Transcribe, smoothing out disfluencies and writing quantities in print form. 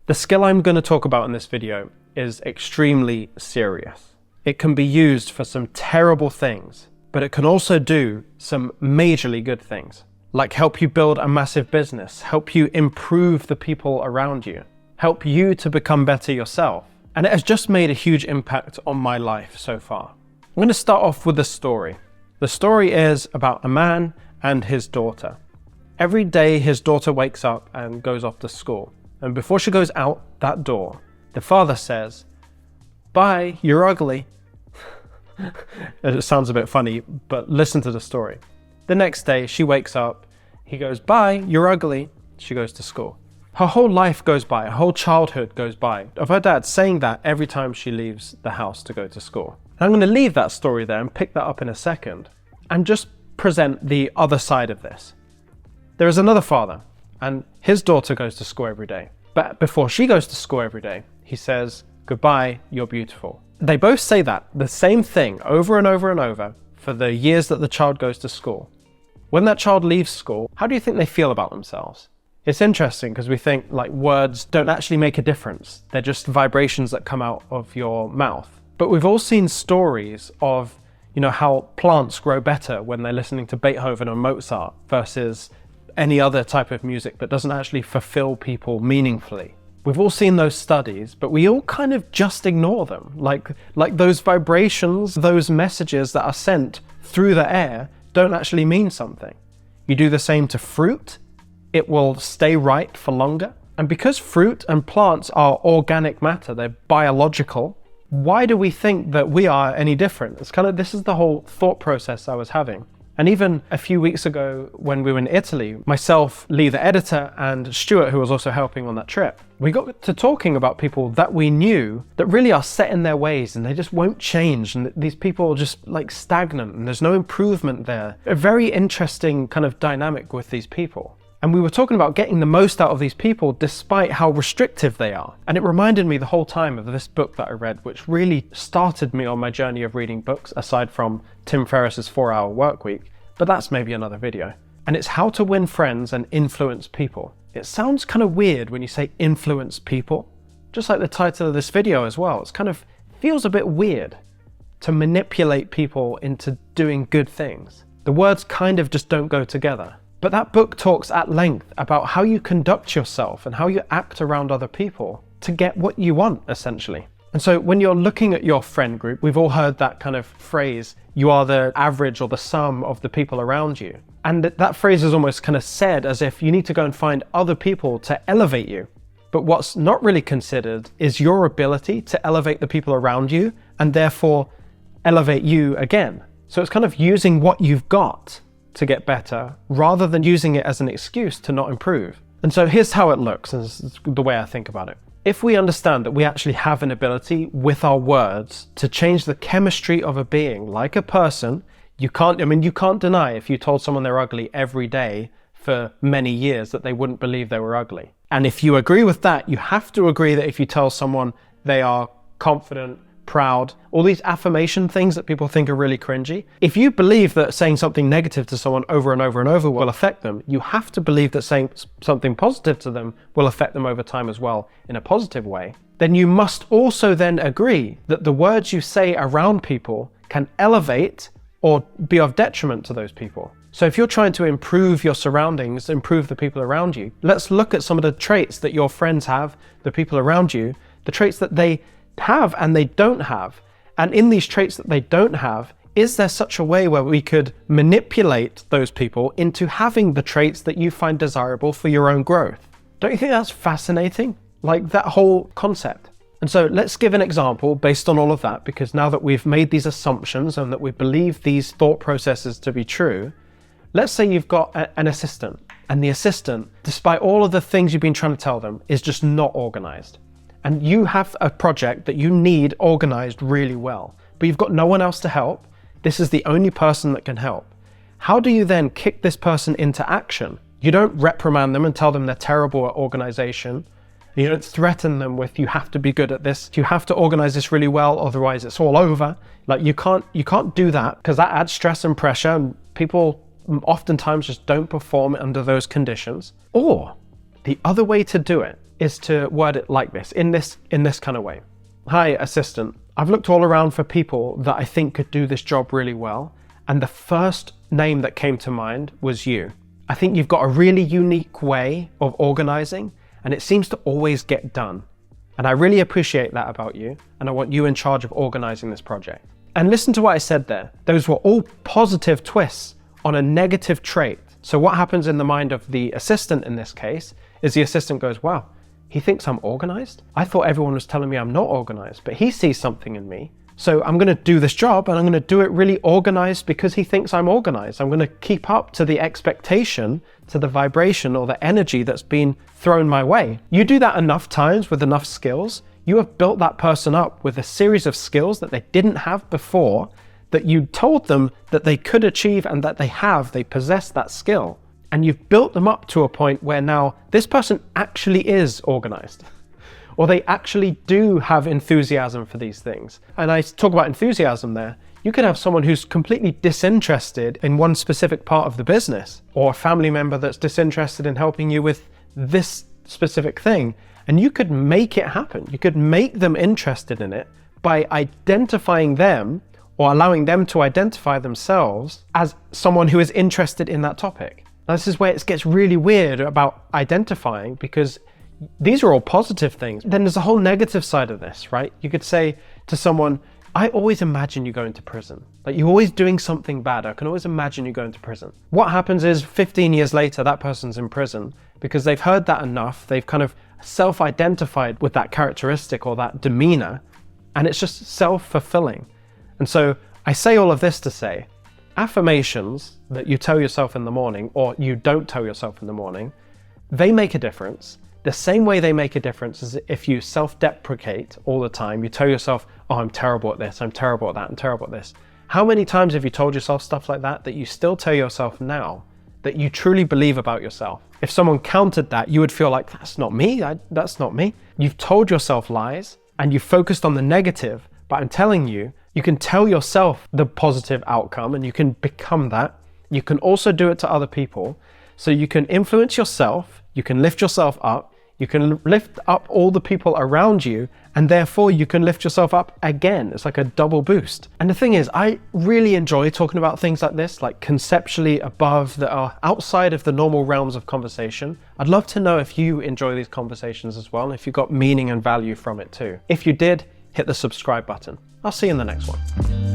The skill I'm going to talk about in this video is extremely serious. It can be used for some terrible things, but it can also do some majorly good things, like help you build a massive business, help you improve the people around you, help you to become better yourself. And it has just made a huge impact on my life so far. I'm going to start off with a story. The story is about a man and his daughter. Every day his daughter wakes up and goes off to school. And before she goes out that door, the father says, "Bye, you're ugly." It sounds a bit funny, but listen to the story. The next day she wakes up, he goes, "Bye, you're ugly." She goes to school. Her whole life goes by, her whole childhood goes by, of her dad saying that every time she leaves the house to go to school. And I'm going to leave that story there and pick that up in a second, and just present the other side of this. There is another father, and his daughter goes to school every day. But before she goes to school every day, he says, "Goodbye, you're beautiful." They both say that, the same thing, over and over and over, for the years that the child goes to school. When that child leaves school, how do you think they feel about themselves? It's interesting because we think like words don't actually make a difference. They're just vibrations that come out of your mouth. But we've all seen stories of, how plants grow better when they're listening to Beethoven or Mozart versus any other type of music that doesn't actually fulfill people meaningfully. We've all seen those studies, but we all kind of just ignore them. Like those vibrations, those messages that are sent through the air don't actually mean something. You do the same to fruit, it will stay right for longer. And because fruit and plants are organic matter, they're biological, why do we think that we are any different? This is the whole thought process I was having. And even a few weeks ago when we were in Italy, myself, Lee the editor, and Stuart, who was also helping on that trip, we got to talking about people that we knew that really are set in their ways and they just won't change. And these people are just like stagnant and there's no improvement there. A very interesting kind of dynamic with these people. And we were talking about getting the most out of these people despite how restrictive they are. And it reminded me the whole time of this book that I read, which really started me on my journey of reading books, aside from Tim Ferriss's 4-Hour Workweek. But that's maybe another video. And it's how to win friends and influence people. It sounds kind of weird when you say influence people, just like the title of this video as well. It's kind of feels a bit weird to manipulate people into doing good things. The words kind of just don't go together. But that book talks at length about how you conduct yourself and how you act around other people to get what you want, essentially. And so when you're looking at your friend group, we've all heard that kind of phrase, you are the average or the sum of the people around you. And that phrase is almost kind of said as if you need to go and find other people to elevate you. But what's not really considered is your ability to elevate the people around you and therefore elevate you again. So it's kind of using what you've got to get better rather than using it as an excuse to not improve. And so here's how it looks, and this is the way I think about it. If we understand that we actually have an ability with our words to change the chemistry of a being, like a person, you can't deny if you told someone they're ugly every day for many years that they wouldn't believe they were ugly. And if you agree with that, you have to agree that if you tell someone they are confident, proud, all these affirmation things that people think are really cringy, if you believe that saying something negative to someone over and over and over will affect them, you have to believe that saying something positive to them will affect them over time as well in a positive way. Then you must also then agree that the words you say around people can elevate or be of detriment to those people. So if you're trying to improve your surroundings, improve the people around you, let's look at some of the traits that your friends have, the people around you, the traits that they have and they don't have. And in these traits that they don't have, is there such a way where we could manipulate those people into having the traits that you find desirable for your own growth? Don't you think that's fascinating? Like that whole concept. And so let's give an example based on all of that, because now that we've made these assumptions and that we believe these thought processes to be true, let's say you've got an assistant, and the assistant, despite all of the things you've been trying to tell them, is just not organized. And you have a project that you need organized really well, but you've got no one else to help. This is the only person that can help. How do you then kick this person into action? You don't reprimand them and tell them they're terrible at organization. You don't threaten them with, you have to be good at this. You have to organize this really well, otherwise it's all over. Like you can't do that because that adds stress and pressure, and people oftentimes just don't perform under those conditions. Or the other way to do it is to word it like this, in this kind of way. Hi, assistant. I've looked all around for people that I think could do this job really well, and the first name that came to mind was you. I think you've got a really unique way of organizing, and it seems to always get done. And I really appreciate that about you, and I want you in charge of organizing this project. And listen to what I said there. Those were all positive twists on a negative trait. So what happens in the mind of the assistant in this case is the assistant goes, wow, he thinks I'm organized? I thought everyone was telling me I'm not organized, but he sees something in me. So I'm going to do this job, and I'm going to do it really organized because he thinks I'm organized. I'm going to keep up to the expectation, to the vibration or the energy that's been thrown my way. You do that enough times with enough skills, you have built that person up with a series of skills that they didn't have before, that you told them that they could achieve and that they possess that skill. And you've built them up to a point where now this person actually is organized, or they actually do have enthusiasm for these things. And I talk about enthusiasm there. You could have someone who's completely disinterested in one specific part of the business, or a family member that's disinterested in helping you with this specific thing. And you could make it happen. You could make them interested in it by identifying them, or allowing them to identify themselves as someone who is interested in that topic. Now, this is where it gets really weird about identifying, because these are all positive things. Then there's a whole negative side of this, right? You could say to someone, I always imagine you going to prison. Like, you're always doing something bad. I can always imagine you going to prison. What happens is 15 years later, that person's in prison because they've heard that enough. They've kind of self-identified with that characteristic or that demeanor, and it's just self-fulfilling. And so I say all of this to say, affirmations that you tell yourself in the morning, or you don't tell yourself in the morning, they make a difference. The same way they make a difference is if you self-deprecate all the time. You tell yourself, oh, I'm terrible at this, I'm terrible at that, I'm terrible at this. How many times have you told yourself stuff like that that you still tell yourself now that you truly believe about yourself? If someone countered that, you would feel like, that's not me, that's not me. You've told yourself lies and you've focused on the negative, but I'm telling you, you can tell yourself the positive outcome and you can become that. You can also do it to other people. So you can influence yourself, you can lift yourself up, you can lift up all the people around you, and therefore you can lift yourself up again. It's like a double boost. And the thing is, I really enjoy talking about things like this, like conceptually above, that are outside of the normal realms of conversation. I'd love to know if you enjoy these conversations as well, and if you got meaning and value from it too. If you did, hit the subscribe button. I'll see you in the next one.